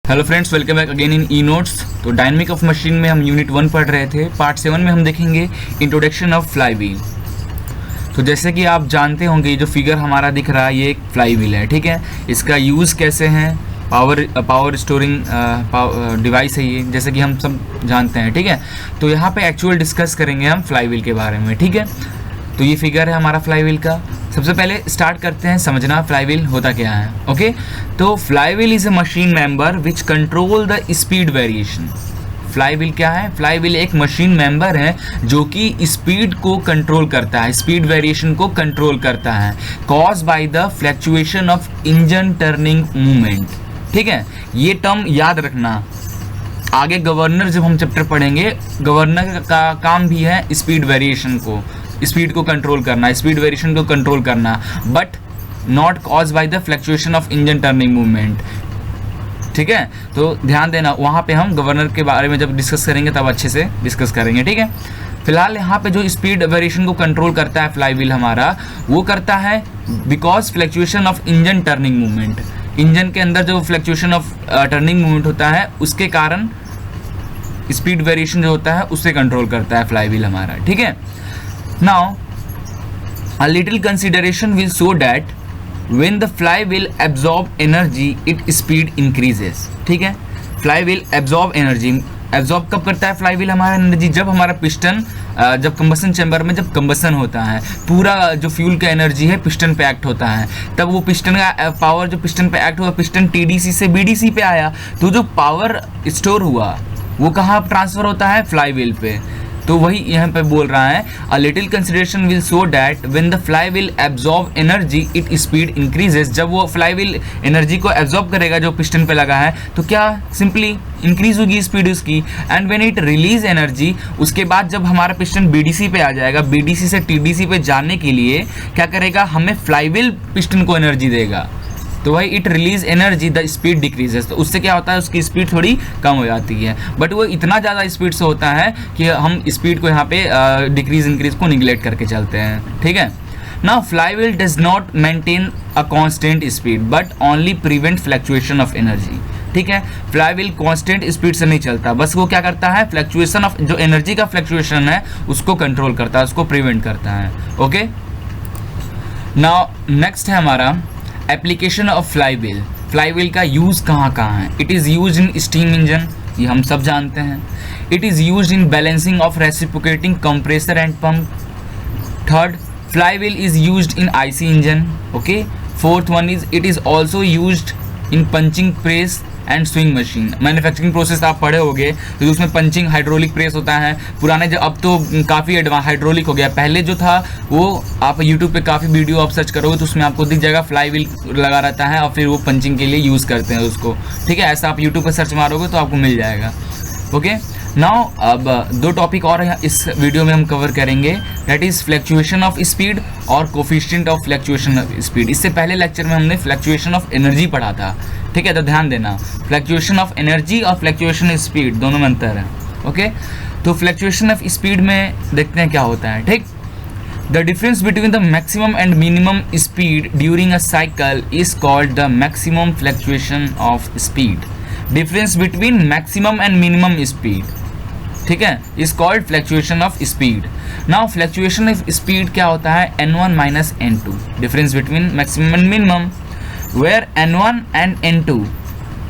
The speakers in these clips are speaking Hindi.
Hello friends, welcome back again in e notes. तो डायनेमिक ऑफ मशीन में हम यूनिट 1 पढ़ रहे थे। पार्ट 7 में हम देखेंगे इंट्रोडक्शन ऑफ फ्लाई व्हील। तो जैसे कि आप जानते होंगे, ये जो फिगर हमारा दिख रहा है ये एक फ्लाई व्हील है, ठीक है। इसका यूज़ कैसे है, पावर स्टोरिंग डिवाइस है ये, जैसे कि हम सब जानते हैं, ठीक है। तो यहाँ पे एक्चुअल डिस्कस करेंगे हम फ्लाई व्हील के बारे में, ठीक है। तो ये फिगर है हमारा फ्लाई व्हील का। सबसे पहले स्टार्ट करते हैं समझना फ्लाई व्हील होता क्या है, ओके। तो fly wheel is a machine member which control the speed variation. Fly wheel क्या है? फ्लाई व्हील एक मशीन मेंबर है जो कि स्पीड को कंट्रोल करता है, स्पीड वेरिएशन को कंट्रोल करता है, cause by the fluctuation of engine turning movement, ठीक है। ये टर्म याद रखना, आगे गवर्नर जब हम चैप्टर पढ़ेंगे, गवर्नर का काम भी है स्पीड वेरिएशन को, स्पीड को कंट्रोल करना, स्पीड वेरिएशन को कंट्रोल करना, but not cause by the fluctuation of engine turning movement, ठीक है। तो ध्यान देना, वहाँ पे हम गवर्नर के बारे में जब डिस्कस करेंगे तब अच्छे से डिस्कस करेंगे, ठीक है। फिलहाल यहाँ पे जो स्पीड वेरिएशन को कंट्रोल करता है फ्लाई व्हील हमारा, वो करता है because fluctuation of engine turning movement. Engine के अंदर जो फ्लैक्चुएशन ऑफ टर्निंग मूवमेंट होता है उसके कारण स्पीड वेरिएशन जो होता है उससे कंट्रोल करता है फ्लाई व्हील हमारा, ठीक है। Now, a little consideration will show that when the flywheel absorb energy, its speed increases, ठीक है। flywheel absorb energy, absorb कब करता है flywheel हमारा एनर्जी? जब हमारा पिस्टन जब कंबसन चैम्बर में जब कंबसन होता है, पूरा जो फ्यूल का एनर्जी है पिस्टन पे एक्ट होता है, तब वो पिस्टन का पावर जो पिस्टन पे एक्ट हुआ, पिस्टन टीडीसी से बीडीसी पे आया, तो जो पावर स्टोर हुआ वो कहाँ ट्रांसफर होता है? फ्लाई व्हील पे। तो वही यहाँ पे बोल रहा है, a little consideration will show that when the fly wheel absorb energy it speed increases. जब वो फ्लाई व्हील एनर्जी को एब्जॉर्ब करेगा जो पिस्टन पे लगा है, तो क्या सिंपली इंक्रीज होगी स्पीड उसकी। And when it release energy, उसके बाद जब हमारा पिस्टन बीडीसी पे आ जाएगा, बीडीसी से टीडीसी पे जाने के लिए क्या करेगा? हमें फ्लाई व्हील पिस्टन को एनर्जी देगा, तो भाई it release energy the speed decreases. तो उससे क्या होता है? उसकी स्पीड थोड़ी कम हो जाती है, बट वो इतना ज़्यादा स्पीड से होता है कि हम स्पीड को यहाँ पे डिक्रीज इंक्रीज को निगलेक्ट करके चलते हैं, ठीक है। Now fly wheel does not maintain a constant speed but only prevent fluctuation of energy, ठीक है। फ्लाई व्हील कांस्टेंट स्पीड से नहीं चलता, बस वो क्या करता है? फ्लैक्चुएशन ऑफ जो एनर्जी का फ्लैक्चुएशन है उसको कंट्रोल करता है, उसको प्रिवेंट करता है, ओके। नाउ नेक्स्ट है हमारा application of fly wheel. Fly wheel का यूज़ कहाँ कहाँ है? It is use in steam engine, ये हम सब जानते हैं। It is use in balancing of reciprocating compressor and pump. Third, fly wheel is use in IC engine, okay. Fourth one is it is also use in punching press and swing machine. Manufacturing process आप पढ़े होंगे, तो उसमें पंचिंग हाइड्रोलिक प्रेस होता है पुराने, जो अब तो काफ़ी एडवांस हाइड्रोलिक हो गया। पहले जो था वो आप यूट्यूब पे काफ़ी वीडियो आप सर्च करोगे तो उसमें आपको दिख जाएगा फ्लाई व्हील लगा रहता है और फिर वो पंचिंग के लिए यूज़ करते हैं उसको, ठीक है। ऐसा आप यूट्यूब पर सर्च मारोगे तो आपको मिल जाएगा, ओके। नाउ अब दो टॉपिक और इस वीडियो में हम कवर करेंगे, that is fluctuation of speed और coefficient of fluctuation of speed. इससे पहले लेक्चर में हमने फ्लैक्चुएशन ऑफ एनर्जी पढ़ा था, ठीक है। तो ध्यान देना, फ्लैक्चुएशन ऑफ एनर्जी और फ्लैक्चुएशन ऑफ स्पीड दोनों में अंतर है, ओके। तो फ्लैक्चुएशन ऑफ स्पीड में देखते हैं क्या होता है, ठीक। The difference between the maximum and minimum speed during a cycle is called the maximum fluctuation of speed. Difference between maximum and minimum speed, ठीक है, is called fluctuation of speed. Now fluctuation of speed क्या होता है? n1 minus n2, difference between maximum and minimum, where n1 and n2,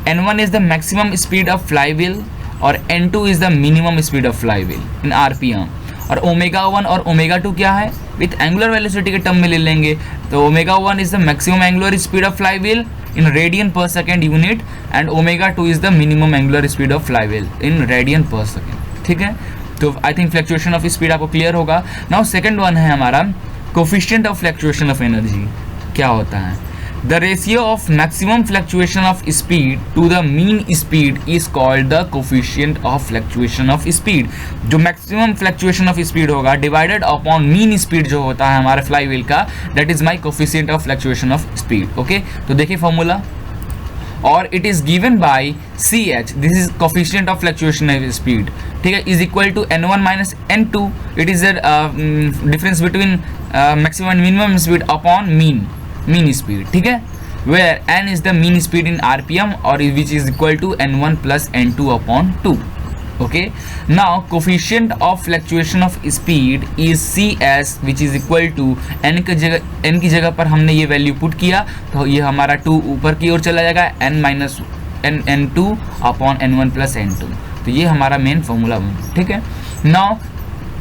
n1 is the maximum speed of flywheel और n2 is the minimum speed of fly wheel in RPM. और ओमेगा 1 और ओमेगा 2 क्या है? विथ एंगुलर वेलोसिटी के टर्म में ले लेंगे, तो omega 1 is the maximum angular speed of fly wheel in radian per second unit and omega 2 is the minimum angular speed of flywheel in radian per second, ठीक है। तो I think fluctuation of speed आपको क्लियर होगा। नाउ सेकंड वन है हमारा coefficient of fluctuation of energy. क्या होता है? The ratio of maximum fluctuation of speed to the mean speed is called the coefficient of fluctuation of speed. जो मैक्सिमम फ्लैक्चुएशन ऑफ स्पीड होगा डिवाइडेड अपॉन मीन स्पीड जो होता है हमारे फ्लाई व्हील का, that is my coefficient of fluctuation of speed, okay. तो देखिए फॉर्मूला, और it is given by C H, this is coefficient of fluctuation of speed, ठीक है, is equal to n1 minus n2। It is the difference between maximum and minimum speed upon mean speed, ठीक है। where n is the mean speed in rpm or which is equal to n1 plus n2 upon 2. Okay, now coefficient of fluctuation of speed is cs which is equal to n की जगह पर हमने ये वैल्यू पुट किया तो ये हमारा 2 ऊपर की ओर चला जाएगा n2 upon n1 plus n2. तो ये हमारा मेन फॉर्मूला बना. ठीक है, now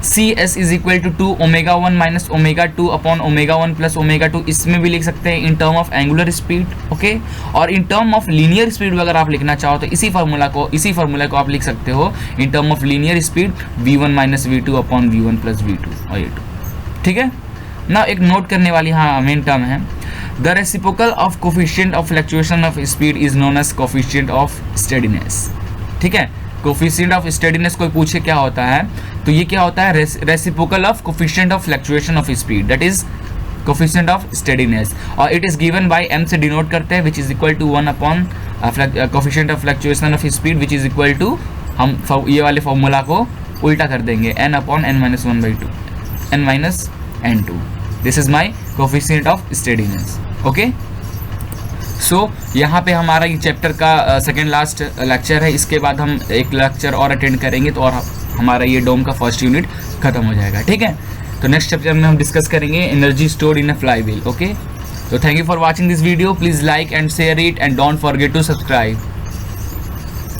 cs is equal to 2 omega 1 minus omega 2 upon omega 1 plus omega 2. इसमें भी लिख सकते हैं in term of angular speed. Okay, और in term of linear speed अगर आप लिखना चाहो तो इसी फार्मूला को आप लिख सकते हो इन term of linear speed v1 minus v2 upon v1 plus v2 और a2. ठीक है ना, एक नोट करने वाली हाँ मेन टर्म है, the reciprocal of coefficient of fluctuation of speed is known as coefficient of steadiness. ठीक है, कोफिशिएंट ऑफ स्टेडीनेस कोई पूछे क्या होता है तो ये क्या होता है, reciprocal of coefficient of fluctuation of speed, that is coefficient of steadiness, और it is given by m से डिनोट करते हैं which is equal to 1 upon coefficient of fluctuation of speed which is equal to, हम ये वाले फॉर्मूला को उल्टा कर देंगे n upon n minus 1/2 n minus n2. This is my coefficient of steadiness. Okay, so यहाँ पे हमारा ये चैप्टर का सेकेंड लास्ट लेक्चर है. इसके बाद हम एक लेक्चर और अटेंड करेंगे तो और हमारा ये डोम का फर्स्ट यूनिट खत्म हो जाएगा. ठीक है, तो नेक्स्ट चैप्टर में हम डिस्कस करेंगे energy stored in a flywheel. Okay, तो thank you for watching this video. Please like and share it and don't forget to subscribe.